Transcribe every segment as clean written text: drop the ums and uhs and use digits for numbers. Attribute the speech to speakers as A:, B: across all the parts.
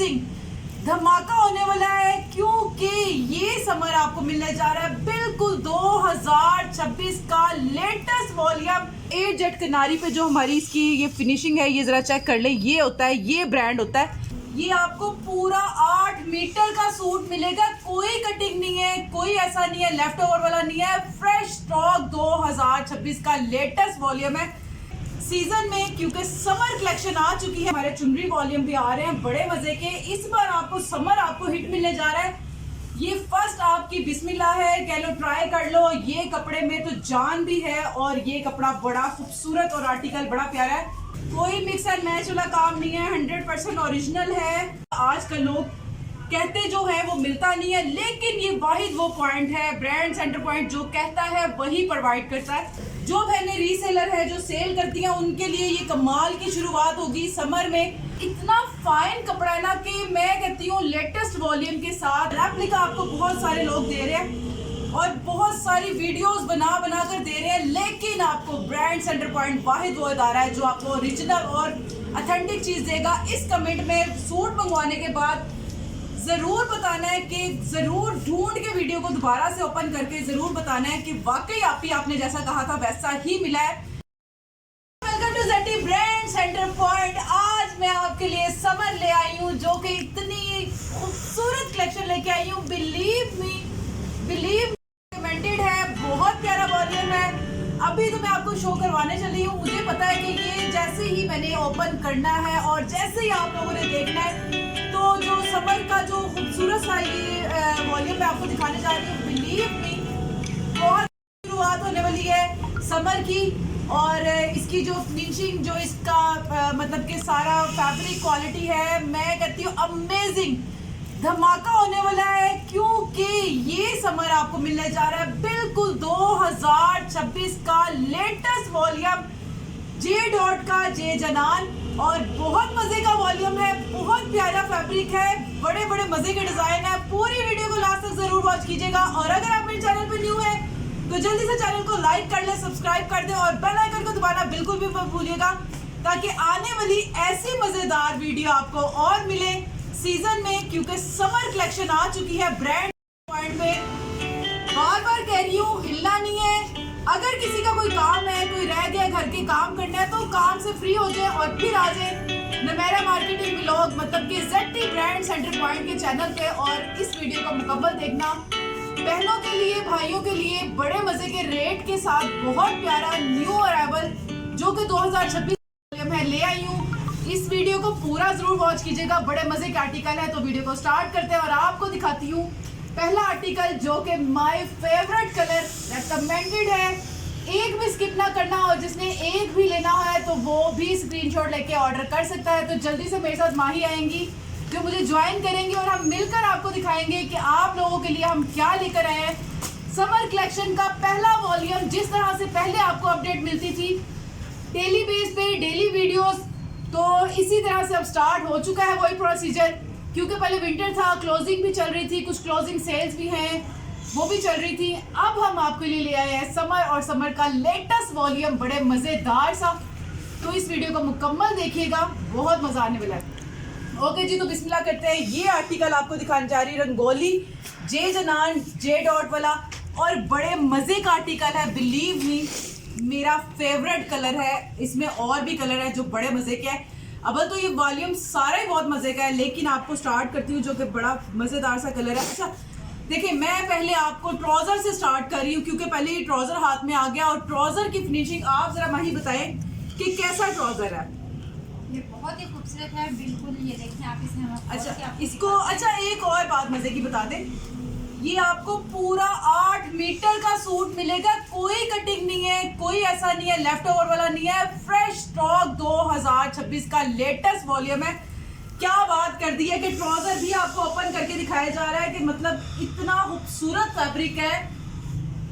A: Amazing धमाका होने वाला है, क्योंकि ये समर आपको मिलने जा रहा है बिल्कुल 2026 का लेटेस्ट वॉल्यूम। 8 जेट किनारी पे जो हमारी इसकी ये फिनिशिंग है, ये जरा चेक कर ले। ये होता है, ये ब्रांड होता है। ये आपको पूरा 8 मीटर का सूट मिलेगा, कोई कटिंग नहीं है, कोई ऐसा नहीं है लेफ्ट ओवर वाला नहीं है। फ्रेश स्टॉक 2026 का लेटेस्ट वॉल्यूम है सीजन में, क्योंकि समर कलेक्शन आ चुकी है। हमारे चुनरी वॉल्यूम भी आ रहे हैं बड़े मजे के। इस बार आपको समर आपको हिट मिलने जा रहा है। ये फर्स्ट आपकी बिस्मिल्लाह है, कह लो ट्राई कर लो। ये कपड़े में तो जान भी है और ये कपड़ा बड़ा खूबसूरत और आर्टिकल बड़ा प्यारा है। कोई मिक्स एंड मैच वाला काम नहीं है, 100% ओरिजिनल है। आजकल लोग कहते जो है वो मिलता नहीं है, लेकिन ये वाहिद वो पॉइंट है, ब्रांड सेंटर पॉइंट जो कहता है वही प्रोवाइड करता है। जो बहनें रीसेलर है, जो सेल करती हैं, उनके लिए ये कमाल की शुरुआत होगी समर में। इतना फाइन कपड़ा है ना कि मैं कहती हूँ लेटेस्ट वॉल्यूम के साथ रेप्लिका आपको बहुत सारे लोग दे रहे हैं और बहुत सारी वीडियोस बना कर दे रहे हैं, लेकिन आपको ब्रांड सेंटर पॉइंट वाहिद वो इदारा है जो आपको ओरिजिनल और ऑथेंटिक चीज देगा। इस कमेंट में सूट मंगवाने के बाद जरूर बताना है कि जरूर ढूंढ के वीडियो को दोबारा से ओपन करके जरूर बताना है कि वाकई आपने जैसा कहा था वैसा ही मिला है। Welcome to ZT brand centre point. आज मैं आपके लिए समर ले आई हूँ, जो कि इतनी खूबसूरत कलेक्शन लेके आई हूँ। बिलीव कमेंटेड है, बहुत प्यारा वॉल्यूम है। अभी तो मैं आपको शो करवाने चली हूँ। मुझे पता है कि ये जैसे ही मैंने ओपन करना है और जैसे ही आप लोगों ने देखना है, तो जो समर का जो खूबसूरत सा ये वॉल्यूम मैं आपको दिखाने जा रही हूँ। बिलीव मी, बहुत शुरुआत होने वाली है समर की। और इसकी जो फिनिशिंग, जो इसका मतलब कि सारा फैब्रिक क्वालिटी है, मैं कहती हूँ अमेजिंग धमाका होने वाला है, क्योंकि ये समर आपको मिलने जा रहा है बिल्कुल 2026 का लेटेस्ट वॉल्यूम जे डॉट का, जे जनान। और बहुत मजे का वॉल्यूम है, बहुत प्यारा फैब्रिक है, बड़े बड़े मजे के डिजाइन है। पूरी वीडियो को लास्ट तक जरूर वॉच कीजिएगा। और अगर आप मेरे चैनल पे न्यू है तो जल्दी से चैनल को लाइक कर ले, सब्सक्राइब कर दे और बेल आइकन को दबाना बिल्कुल भी मत भूलिएगा, ताकि आने वाली ऐसी मजेदार वीडियो आपको और मिले सीजन में, क्योंकि समर कलेक्शन आ चुकी है ब्रांड पॉइंट पे। बार बार कह रही हूँ, हिलना नहीं है। अगर किसी का कोई काम है, कोई रह गया घर के काम करना है, तो काम से फ्री हो जाए और फिर आ जाए नमेरा मार्केटिंग व्लॉग, मतलब कि ज़ेटी ब्रांड सेंटर पॉइंट के चैनल पे, और इस वीडियो को मुकम्मल देखना। बहनों के लिए, भाइयों के लिए बड़े मजे के रेट के साथ बहुत प्यारा न्यू अराइवल जो कि 2026 में ले आई हूँ। इस वीडियो को पूरा जरूर वॉच कीजिएगा, बड़े मजे के आर्टिकल है। तो वीडियो को स्टार्ट करते हैं और आपको दिखाती हूँ पहला आर्टिकल, जो कि माय फेवरेट कलर रेकमेंडेड है। एक भी स्किप ना करना, और जिसने एक भी लेना है तो वो भी स्क्रीनशॉट लेके ऑर्डर कर सकता है। तो जल्दी से मेरे साथ माही आएंगी जो मुझे ज्वाइन करेंगी और हम मिलकर आपको दिखाएंगे कि आप लोगों के लिए हम क्या लेकर आए हैं। समर कलेक्शन का पहला वॉल्यूम, जिस तरह से पहले आपको अपडेट मिलती थी डेली बेस पे, डेली वीडियोस, तो इसी तरह से अब स्टार्ट हो चुका है वही प्रोसीजर। क्योंकि पहले विंटर था, क्लोजिंग भी चल रही थी, कुछ क्लोजिंग सेल्स भी हैं, वो भी चल रही थी। अब हम आपके लिए ले आए हैं समर, और समर का लेटेस्ट वॉल्यूम बड़े मज़ेदार सा। तो इस वीडियो को मुकम्मल देखिएगा, बहुत मज़ा आने वाला है। ओके जी, तो बिस्मिल्लाह करते हैं। ये आर्टिकल आपको दिखाने जा रही है, रंगोली जे जनान जे डॉट वाला, और बड़े मज़े का आर्टिकल है। बिलीव मी, मेरा फेवरेट कलर है। इसमें और भी कलर है जो बड़े मज़े के हैं। अब तो ये वॉल्यूम सारा ही बहुत मज़े का है, लेकिन आपको स्टार्ट करती हूँ जो कि बड़ा मज़ेदार सा कलर है। अच्छा देखिए, मैं पहले आपको ट्राउज़र से स्टार्ट कर रही हूँ, क्योंकि पहले ये ट्राउज़र हाथ में आ गया। और ट्राउज़र की फिनिशिंग आप ज़रा माही बताएं कि कैसा ट्राउज़र है।
B: ये बहुत ही खूबसूरत है, बिल्कुल। ये देखें आप इसमें।
A: अच्छा इसको, अच्छा एक और बात मज़े की बता दें, ये आपको पूरा 8 मीटर का सूट मिलेगा, कोई कटिंग नहीं है, कोई ऐसा नहीं है लेफ्ट ओवर वाला नहीं है। फ्रेश स्टॉक 2026 का लेटेस्ट वॉल्यूम है। क्या बात कर दी है कि ट्राउजर भी आपको ओपन करके दिखाया जा रहा है, कि मतलब इतना खूबसूरत फैब्रिक है,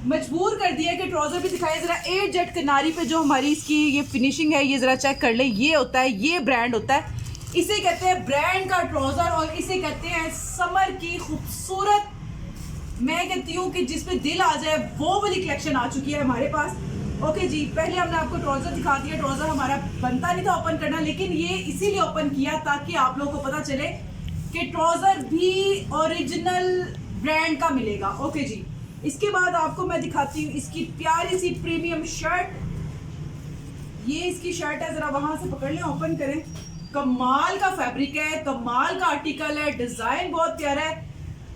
A: मजबूर कर दिया कि ट्राउजर भी दिखाया। जरा 8 जेट किनारी पे जो हमारी इसकी ये फिनिशिंग है, ये जरा चेक कर ले। ये होता है, ये ब्रांड होता है, इसे कहते हैं ब्रांड का ट्राउजर, और इसे कहते हैं समर की खूबसूरत, मैं कहती हूँ कि जिसपे दिल आ जाए वो वाली कलेक्शन आ चुकी है हमारे पास। ओके जी, पहले हमने आपको ट्राउजर दिखा दिया। ट्राउजर हमारा बनता नहीं था ओपन करना, लेकिन ये इसीलिए ओपन किया ताकि आप लोगों को पता चले कि ट्राउजर भी ओरिजिनल ब्रांड का मिलेगा। ओके जी, इसके बाद आपको मैं दिखाती हूँ इसकी प्यारी सी प्रीमियम शर्ट। ये इसकी शर्ट है, जरा वहां से पकड़ लें, ओपन करें। कमाल का फैब्रिक है, कमाल का आर्टिकल है, डिजाइन बहुत प्यारा है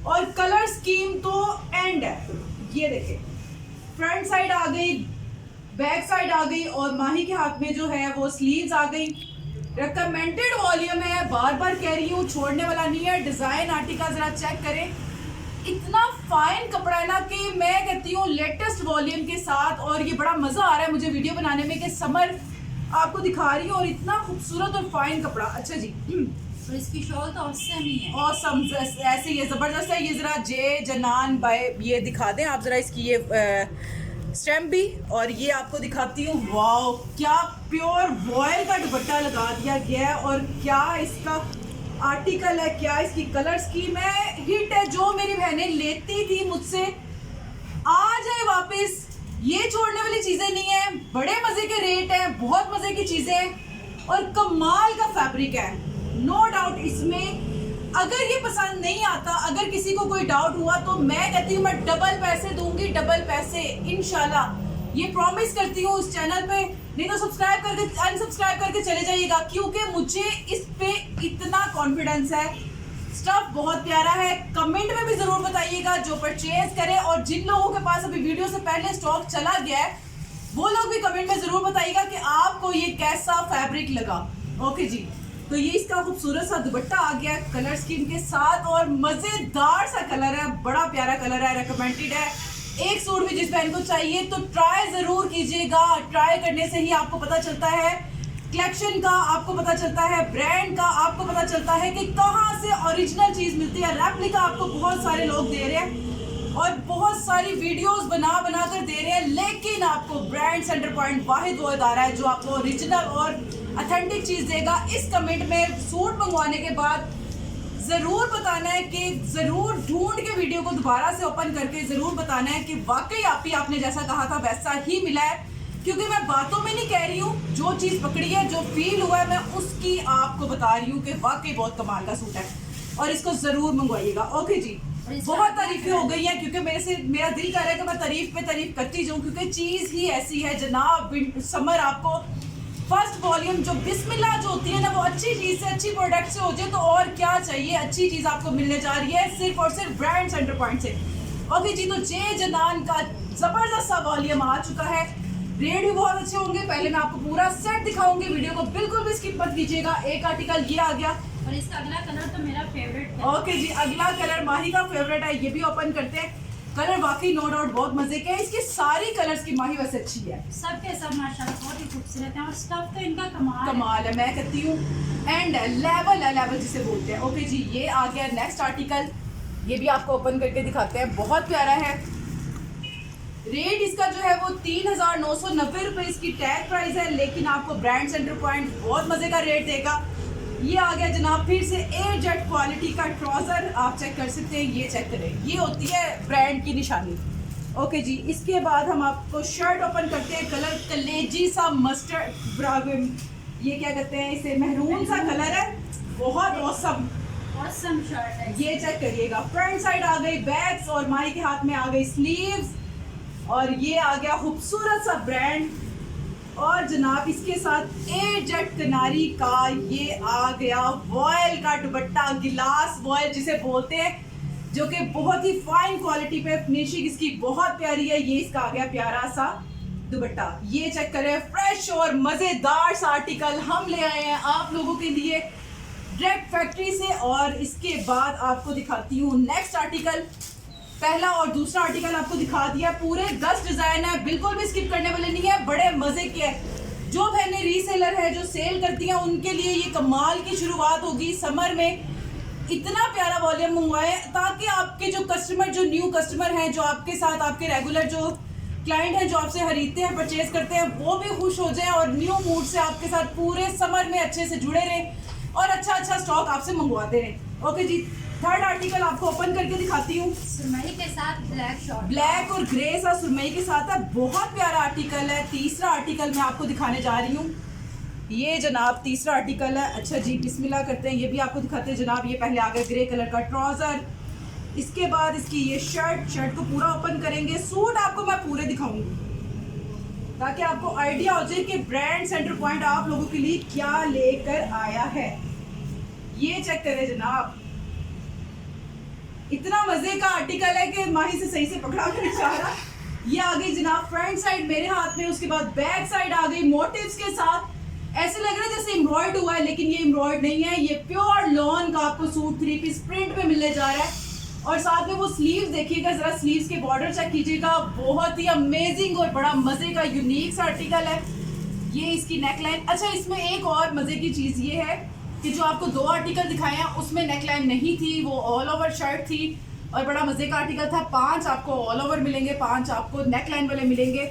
A: और कलर स्कीम तो एंड है। ये देखें, फ्रंट साइड आ गई, बैक साइड आ गई और माही के हाथ में जो है वो स्लीव्स आ गई। रिकमेंडेड वॉल्यूम है, बार बार कह रही हूँ, छोड़ने वाला नहीं है। डिजाइन आर्टिकल जरा चेक करें, इतना फाइन कपड़ा है ना कि मैं कहती हूँ लेटेस्ट वॉल्यूम के साथ। और ये बड़ा मजा आ रहा है मुझे वीडियो बनाने में कि समर आपको दिखा रही हूँ और इतना खूबसूरत और फाइन कपड़ा। अच्छा जी,
B: और इसकी शॉल तो ऑसम ही है,
A: ऑसम, ऐसे ये जबरदस्त है। ये जरा जे जनान बाय ये दिखा दें आप जरा इसकी ये स्टैम्प भी, और ये आपको दिखाती हूँ। वाओ, क्या प्योर वॉयल का दुपट्टा लगा दिया गया है और क्या इसका आर्टिकल है, क्या इसकी कलर स्कीम है, हिट है। जो मेरी बहनें लेती थी मुझसे, आ जाए वापस, ये छोड़ने वाली चीजें नहीं है। बड़े मजे के रेट हैं, बहुत मजे की चीजें हैं और कमाल का फैब्रिक है, नो डाउट। इसमें अगर ये पसंद नहीं आता, अगर किसी को कोई डाउट हुआ तो मैं कहती हूँ मैं डबल पैसे दूंगी, डबल पैसे इंशाल्लाह, ये प्रॉमिस करती हूँ इस चैनल पे। नहीं तो सब्सक्राइब करके अनसब्सक्राइब करके चले जाइएगा, क्योंकि मुझे इस पे इतना कॉन्फिडेंस है। स्टफ बहुत प्यारा है। कमेंट में भी जरूर बताइएगा जो परचेज करें, और जिन लोगों के पास अभी वीडियो से पहले स्टॉक चला गया है वो लोग भी कमेंट में जरूर बताइएगा कि आपको ये कैसा फैब्रिक लगा। ओके जी, तो ये इसका खूबसूरत सा दुपट्टा आ गया कलर स्कीम के साथ और मजेदार सा कलर है, बड़ा प्यारा कलर है, रिकमेंडेड है। एक सूट भी जिस बहन को चाहिए तो ट्राई जरूर कीजिएगा। ट्राई करने से ही आपको पता चलता है कलेक्शन का, आपको पता चलता है ब्रांड का, आपको पता चलता है कि कहाँ से ओरिजिनल चीज मिलती है। रेप्लिका आपको बहुत सारे लोग दे रहे हैं और बहुत सारी वीडियोस बना बना कर दे रहे हैं, लेकिन आपको ब्रांड सेंटर पॉइंट वाहिद वो आ रहा है जो आपको ओरिजिनल और ऑथेंटिक चीज देगा। इस कमेंट में सूट मंगवाने के बाद जरूर बताना है कि जरूर ढूंढ के वीडियो को दोबारा से ओपन करके जरूर बताना है कि वाकई आपने जैसा कहा था वैसा ही मिला है, क्योंकि मैं बातों में नहीं कह रही हूँ, जो चीज पकड़ी है, जो फील हुआ है, मैं उसकी आपको बता रही हूँ कि वाकई बहुत कमाल का सूट है और इसको जरूर मंगवाइएगा। ओके जी, बहुत तारीफें हो गई हैं, क्योंकि मेरा दिल कर रहा है कि मैं तारीफ पे तारीफ करती जाऊँ, क्योंकि चीज ही ऐसी है जनाब। समर आपको फर्स्ट वॉल्यूम जो बिस्मिल्लाह जो होती है ना, वो अच्छी चीज से, अच्छी प्रोडक्ट से हो जाए तो और क्या चाहिए। अच्छी चीज आपको मिलने जा रही है सिर्फ और सिर्फ ब्रांड सेंटर पॉइंट से। ओके जी, तो जे जनान का जबरदस्त सा वॉल्यूम आ चुका है, रेट भी बहुत अच्छे होंगे। पहले मैं आपको पूरा सेट दिखाऊंगी, वीडियो को बिल्कुल भी स्किप मत कीजिएगा। एक आर्टिकल ये आ गया
B: और इसका अगला कलर तो मेरा फेवरेट है।
A: ओके जी, अगला कलर माही का फेवरेट है, ये भी ओपन करते हैं। कलर वाकई नो डाउट बहुत मजे के हैं, इसकी सारी कलर्स की माही वैसे अच्छी है,
B: सब के सब माशाल्लाह बहुत ही खूबसूरत है और स्टफ तो इनका कमाल
A: है। मैं कहती हूँ एंड लेवल जिसे बोलते हैं। ओके जी, ये आ गया नेक्स्ट आर्टिकल, ये भी आपको ओपन करके दिखाते हैं, बहुत प्यारा है। रेट इसका जो है वो 3990 रुपए इसकी टैग प्राइस है, लेकिन आपको ब्रांड सेंटर पॉइंट बहुत मजे का रेट देगा। ये आ गया जनाब फिर से एयर जेट क्वालिटी का ट्राउजर, आप चेक कर सकते हैं, ये चेक करें, ये होती है ब्रांड की निशानी। ओके जी, इसके बाद हम आपको शर्ट ओपन करते हैं। कलर कलेजी सा मस्टर्ड, ये क्या कहते हैं इसे, महरून सा कलर है, बहुत ऑसम
B: शर्ट है।
A: ये चेक करिएगा, फ्रंट साइड आ गई बैग्स और माही के हाथ में आ गई स्लीव्स, और ये आ गया खूबसूरत सा ब्रांड। और जनाब इसके साथ एयर जेट कनारी का ये आ गया वॉयल का दुपट्टा, गिलास वॉयल जिसे बोलते हैं, जो कि बहुत ही फाइन क्वालिटी पे, फिनिशिंग इसकी बहुत प्यारी है। ये इसका आ गया प्यारा सा दुपट्टा, ये चेक करें, फ्रेश और मजेदार सा आर्टिकल हम ले आए हैं आप लोगों के लिए डायरेक्ट फैक्ट्री से। और इसके बाद आपको दिखाती हूँ नेक्स्ट आर्टिकल। पहला और दूसरा आर्टिकल आपको दिखा दिया, पूरे 10 डिजाइन है, बिल्कुल भी स्किप करने वाले नहीं है, बड़े मजे के हैं। जो बहनें रीसेलर है, जो सेल करती हैं, उनके लिए ये कमाल की शुरुआत होगी। समर में इतना प्यारा वॉल्यूम मंगवाए ताकि आपके जो कस्टमर, जो न्यू कस्टमर हैं, जो आपके साथ आपके रेगुलर जो क्लाइंट हैं, जो आपसे खरीदते हैं, परचेज करते हैं, वो भी खुश हो जाएं और न्यू मूड से आपके साथ पूरे समर में अच्छे से जुड़े रहें और अच्छा स्टॉक आपसे मंगवाते रहें। ओके जी, थर्ड आर्टिकल आपको ओपन करके दिखाती हूँ।
B: सुरमई के साथ ब्लैक शॉर्ट,
A: ब्लैक और ग्रे सा सुरमई के साथ है, बहुत प्यारा आर्टिकल है। तीसरा आर्टिकल मैं आपको दिखाने जा रही हूँ, ये जनाब तीसरा आर्टिकल है। अच्छा जी, बिस्मिल्लाह करते हैं। ये भी आपको दिखाते हैं जनाब। ये पहले आ गया ग्रे कलर का ट्राउज़र, इसके बाद इसकी ये शर्ट को पूरा ओपन करेंगे। सूट आपको मैं पूरे दिखाऊंगी ताकि आपको आइडिया हो जाए कि ब्रांड सेंटर पॉइंट आप लोगों के लिए क्या लेकर आया है। ये चेक करें जनाब, इतना मजे का आर्टिकल है कि माही से सही से पकड़ा कर चाह रहा। ये आ गई जनाब फ्रंट साइड मेरे हाथ में, उसके बाद बैक साइड आ गई मोटिव्स के साथ। ऐसे लग रहा है जैसे एम्ब्रॉयड हुआ है, लेकिन ये एम्ब्रॉयड नहीं है। ये प्योर लॉन का आपको सूट 3 पीस प्रिंट में मिलने जा रहा है। और साथ में वो स्लीव्स देखिएगा जरा, स्लीव्स के बॉर्डर चेक कीजिएगा। बहुत ही अमेजिंग और बड़ा मजे का यूनिक सा आर्टिकल है। ये इसकी नेकलाइन। अच्छा, इसमें एक और मजे की चीज ये है कि जो आपको 2 आर्टिकल दिखाए हैं उसमें नेकलाइन नहीं थी, वो ऑल ओवर शर्ट थी और बड़ा मजे का आर्टिकल था। 5 आपको ऑल ओवर मिलेंगे, 5 आपको नेकलाइन वाले मिलेंगे।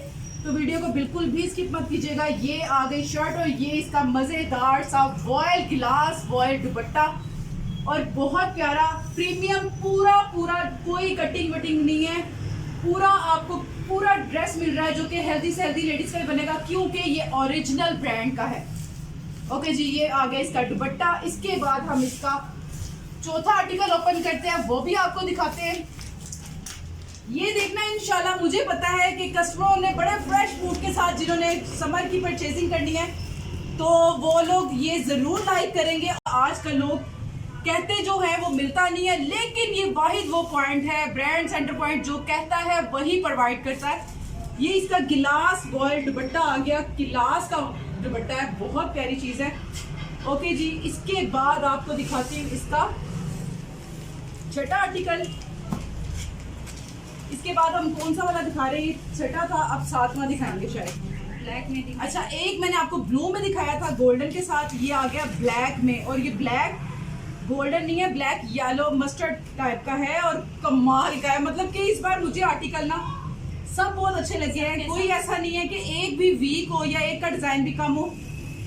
A: तो वीडियो को बिल्कुल भी स्किप मत कीजिएगा। ये आ गई शर्ट और ये इसका मजेदार सा वॉयल गिलास वॉयल दुपट्टा और बहुत प्यारा प्रीमियम पूरा कोई कटिंग वटिंग नहीं है। पूरा आपको पूरा ड्रेस मिल रहा है जो कि हेल्दी से हेल्दी लेडीज का ही बनेगा, क्योंकि ये ओरिजिनल ब्रांड का है। ओके जी, ये आ गया इसका दुपट्टा। इसके बाद हम इसका चौथा आर्टिकल ओपन करते हैं, वो भी आपको दिखाते हैं। ये देखना इंशाल्लाह, मुझे पता है कि कस्टमरों ने बड़े फ्रेश मूड के साथ जिन्होंने समर की परचेजिंग करनी है तो वो लोग ये ज़रूर लाइक करेंगे। आजकल लोग कहते जो है वो मिलता नहीं है, लेकिन ये वाहिद वो पॉइंट है, ब्रांड सेंटर पॉइंट जो कहता है वही प्रोवाइड करता है। ये इसका गिलास वॉयल दुपट्टा आ गया, गिलास का दुपट्टा है, बहुत प्यारी चीज़ है। ओके जी, इसके बाद आपको दिखाती हूँ इसका छठा आर्टिकल। इसके बाद हम कौन सा वाला दिखा रहे हैं? छठा था, अब 7वां दिखाएंगे शायद।
B: ब्लैक में दिखा।
A: अच्छा, एक मैंने आपको ब्लू में दिखाया था गोल्डन के साथ, ये आ गया ब्लैक में। और ये ब्लैक गोल्डन नहीं है, ब्लैक येलो मस्टर्ड टाइप का है और कमाल का है। मतलब कि इस बार मुझे आर्टिकल ना सब बहुत अच्छे लगे हैं। कोई ऐसा नहीं है कि एक भी वीक हो या एक का डिजाइन भी कम हो।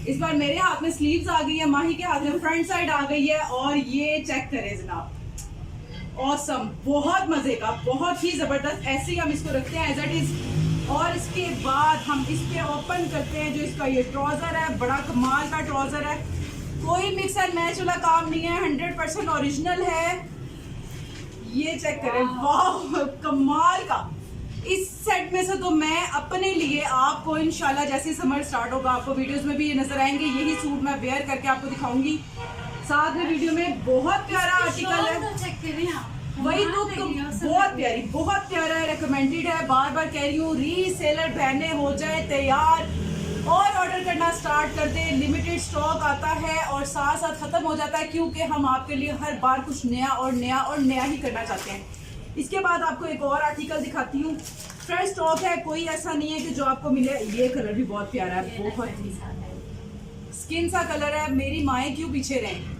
A: इस बार मेरे हाथ में स्लीव्स आ गई है, माही के हाथ में फ्रंट साइड आ गई है और ये चेक करें जनाब, ऑसम, बहुत मजे का, बहुत ही जबरदस्त। ऐसे ही हम इसको रखते हैं एज इट इज। और इसके बाद हम इस पे ओपन करते हैं जो इसका ये ट्राउजर है, बड़ा कमाल का ट्राउजर है, कोई मिक्स एंड मैच वाला काम नहीं है, 100% ओरिजिनल है। ये चेक करें, वाह कमाल का। इस सेट में से तो मैं अपने लिए आपको इंशाल्लाह जैसे समर स्टार्ट होगा आपको वीडियोस में भी ये नजर आएंगे। यही सूट मैं वेयर करके आपको दिखाऊंगी साथ में वीडियो में। बहुत प्यारा आर्टिकल है, वही तो बहुत प्यारा है, रिकमेंडेड है। बार बार कह रही हूँ, रीसेलर बहने हो जाए तैयार और ऑर्डर करना स्टार्ट कर दे। लिमिटेड स्टॉक आता है और साथ साथ ख़त्म हो जाता है, क्योंकि हम आपके लिए हर बार कुछ नया और नया और नया ही करना चाहते हैं। इसके बाद आपको एक और आर्टिकल दिखाती हूँ, फ्रेश स्टॉक है, कोई ऐसा नहीं है कि जो आपको मिले। ये कलर भी बहुत प्यारा है, बहुत ही स्किन सा कलर है। मेरी माएँ क्यों पीछे रहें।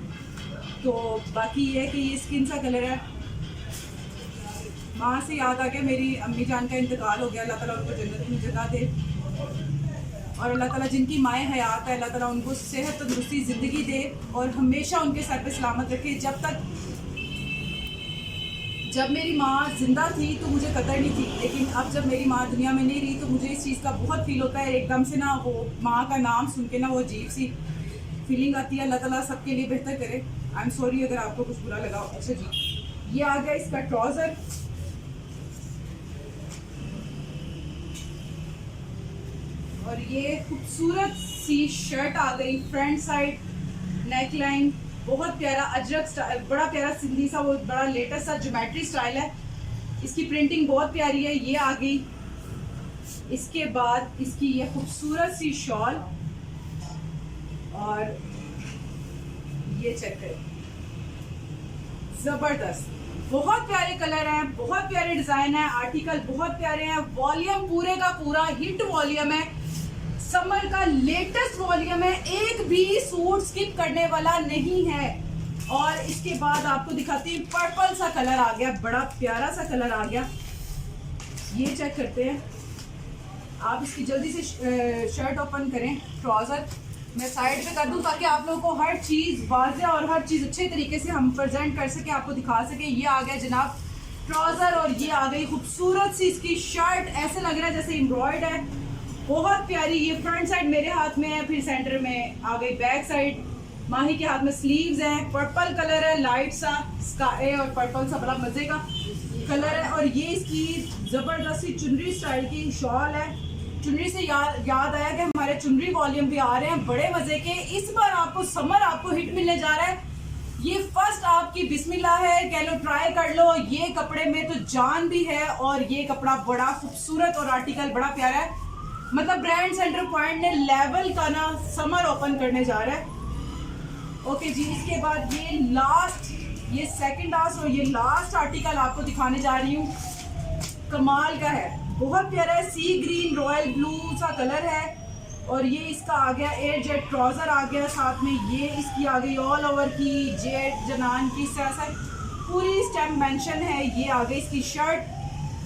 A: तो बाकी ये है कि ये स्किन सा कलर है। माँ से याद आ गया, मेरी अम्मी जान का इंतकाल हो गया, अल्लाह ताला उनको जन्नत में जगह दे। और अल्लाह ताला जिनकी माएँ हयात है, अल्लाह ताला उनको सेहत तंदुरुस्ती ज़िंदगी दे और हमेशा उनके सर पे सलामत रखे। जब मेरी माँ जिंदा थी तो मुझे कदर नहीं थी, लेकिन अब जब मेरी माँ दुनिया में नहीं रही तो मुझे इस चीज़ का बहुत फील होता है। एकदम से ना वो माँ का नाम सुन के ना वो अजीब सी फीलिंग आती है। अल्लाह ताला सबके लिए बेहतर करे। आई एम सॉरी अगर आपको कुछ बुरा लगा हो। अच्छा जी, ये आ गया इसका ट्राउज़र और ये खूबसूरत सी शर्ट आ गई, फ्रंट साइड नेक लाइन, बहुत प्यारा अजरक स्टाइल, बड़ा प्यारा सिंधी सा, वो बड़ा लेटेस्ट सा ज्योमेट्री स्टाइल है। इसकी प्रिंटिंग बहुत प्यारी है। ये आ गई। इसके बाद इसकी ये खूबसूरत सी शॉल और ये चेक करें, जबरदस्त, बहुत प्यारे कलर हैं, बहुत प्यारे डिजाइन है, आर्टिकल बहुत प्यारे हैं। वॉल्यूम पूरे का पूरा हिट वॉल्यूम है, समर का लेटेस्ट वॉल्यूम है, एक भी सूट स्किप करने वाला नहीं है। और इसके बाद आपको दिखाती हूँ, पर्पल सा कलर आ गया, बड़ा प्यारा सा कलर आ गया। ये चेक करते हैं, आप इसकी जल्दी से शर्ट ओपन करें। ट्राउजर मैं साइड पे कर दूं ताकि आप लोगों को हर चीज़ वाज़ेह और हर चीज़ अच्छे तरीके से हम प्रेजेंट कर सके, आपको दिखा सके। ये आ गया जनाब ट्राउजर और ये आ गई खूबसूरत सी इसकी शर्ट। ऐसे लग रहा है जैसे एम्ब्रॉयड है, बहुत प्यारी। ये फ्रंट साइड मेरे हाथ में है, फिर सेंटर में आ गई बैक साइड। माही के हाथ में स्लीव्स हैं, पर्पल कलर है, लाइट सा स्काई और पर्पल सा, बड़ा मजे का कलर है। और ये इसकी जबरदस्त सी चुनरी स्टाइल की शॉल है। चुनरी से याद आया कि हमारे चुनरी वॉल्यूम भी आ रहे हैं बड़े मजे के। इस बार आपको समर आपको हिट मिलने जा रहा है। ये फर्स्ट आपकी बिस्मिल्लाह है, कह लो ट्राई कर लो। ये कपड़े में तो जान भी है और ये कपड़ा बड़ा खूबसूरत और आर्टिकल बड़ा प्यारा है। मतलब ब्रांड सेंटर पॉइंट ने लेवल का ना समर ओपन करने जा रहा है। ओके जी, इसके बाद ये लास्ट, ये सेकंड लास्ट और ये लास्ट आर्टिकल आपको दिखाने जा रही हूँ। कमाल का है, बहुत प्यारा है। सी ग्रीन रॉयल ब्लू सा कलर है और ये इसका आ गया एयर जेट ट्राउजर आ गया साथ में। ये इसकी आ गई ऑल ओवर की जेट जनान की से पूरी स्टैम्प मेंशन है। ये आ गई इसकी शर्ट।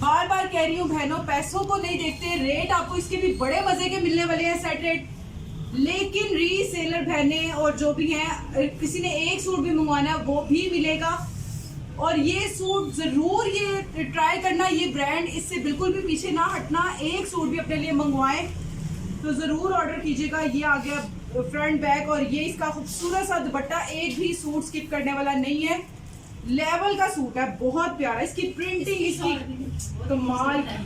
A: बार बार कह रही हूँ बहनों, पैसों को नहीं देखते, रेट आपको इसके भी बड़े मजे के मिलने वाले हैं सेट रेट। लेकिन रीसेलर बहने और जो भी हैं, किसी ने एक सूट भी मंगवाना है वो भी मिलेगा। और ये सूट जरूर ये ट्राई करना, ये ब्रांड इससे बिल्कुल भी पीछे ना हटना। एक सूट भी अपने लिए मंगवाएं तो जरूर ऑर्डर कीजिएगा। ये आ गया फ्रंट बैक और ये इसका खूबसूरत सा दुपट्टा, एक भी सूट स्किप करने वाला नहीं है। लेवल का सूट है, बहुत प्यारा। इसकी प्रिंटिंग इसकी कमाल की।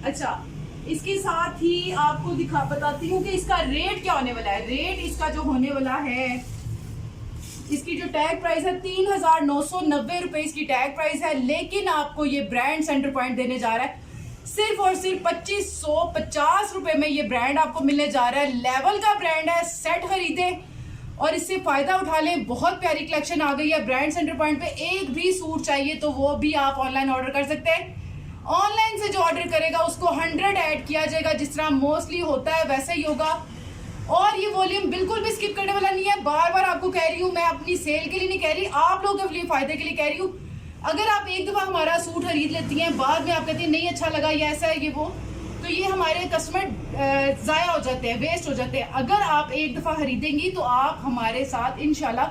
A: अच्छा, इसके साथ ही आपको बताती हूँ कि इसका रेट क्या होने वाला है। रेट इसका जो होने वाला है, इसकी जो टैग प्राइस है 3,990 रुपए इसकी टैग प्राइस है। लेकिन आपको ये ब्रांड सेंटर पॉइंट देने जा रहा है सिर्फ और सिर्फ 2,550 रुपए में। ये ब्रांड आपको मिलने जा रहा है। लेवल का ब्रांड है, सेट खरीदे और इससे फायदा उठा लें। बहुत प्यारी कलेक्शन आ गई है ब्रांड सेंटर पॉइंट पे। एक भी सूट चाहिए तो वो भी आप ऑनलाइन ऑर्डर कर सकते हैं। ऑनलाइन से जो ऑर्डर करेगा उसको 100 ऐड किया जाएगा, जिस तरह मोस्टली होता है वैसे ही होगा। और ये वॉल्यूम बिल्कुल भी स्किप करने वाला नहीं है। बार बार आपको कह रही हूँ, मैं अपनी सेल के लिए नहीं कह रही, आप लोगों के लिए फायदे के लिए कह रही हूँ। अगर आप एक दफा हमारा सूट खरीद लेती हैं, बाद में आप कहती हैं नहीं अच्छा लगा, ये ऐसा है, ये वो, तो ये हमारे कस्टमर ज़ाया हो जाते हैं, वेस्ट हो जाते हैं। अगर आप एक दफ़ा खरीदेंगी तो आप हमारे साथ इंशाल्लाह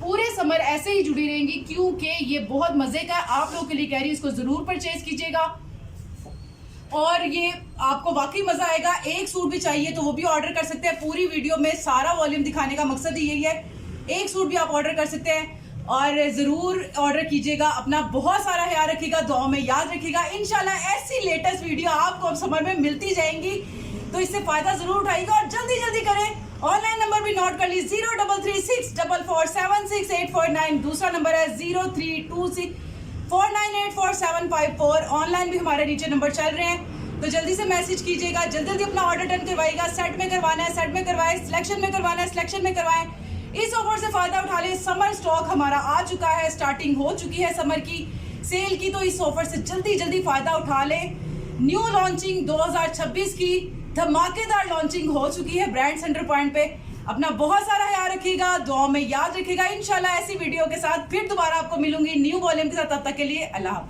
A: पूरे समर ऐसे ही जुड़ी रहेंगी, क्योंकि ये बहुत मज़े का है। आप लोगों के लिए कह रही हूँ, इसको ज़रूर परचेज कीजिएगा और ये आपको वाकई मज़ा आएगा। एक सूट भी चाहिए तो वो भी ऑर्डर कर सकते हैं। पूरी वीडियो में सारा वॉल्यूम दिखाने का मकसद ही यही है। एक सूट भी आप ऑर्डर कर सकते हैं और ज़रूर ऑर्डर कीजिएगा। अपना बहुत सारा ख्याल रखिएगा, दुआ में याद रखिएगा। इंशाल्लाह ऐसी लेटेस्ट वीडियो आपको अब समर में मिलती जाएंगी, तो इससे फ़ायदा ज़रूर उठाइएगा और जल्दी जल्दी करें। ऑनलाइन नंबर भी नोट कर लीजिए, 0336447849। दूसरा नंबर है 0326498454। ऑनलाइन भी हमारे नीचे नंबर चल रहे हैं, तो जल्दी से मैसेज कीजिएगा। जल्दी जल्दी अपना ऑर्डर डन करवाइएगा। सेट में करवाना है सेट में करवाएं, सिलेक्शन में करवाना है सिलेक्शन में करवाएं। इस ऑफर से फायदा उठा लें। समर स्टॉक हमारा आ चुका है, स्टार्टिंग हो चुकी है समर की सेल की, तो इस ऑफर से जल्दी जल्दी फायदा उठा लें। न्यू लॉन्चिंग 2026 की धमाकेदार लॉन्चिंग हो चुकी है ब्रांड सेंटर पॉइंट पे। अपना बहुत सारा ख्याल रखिएगा, दुआ में याद रखिएगा। इंशाल्लाह ऐसी वीडियो के साथ फिर दोबारा आपको मिलूंगी न्यू वॉल्यूम के साथ। तब तक के लिए अल्लाह।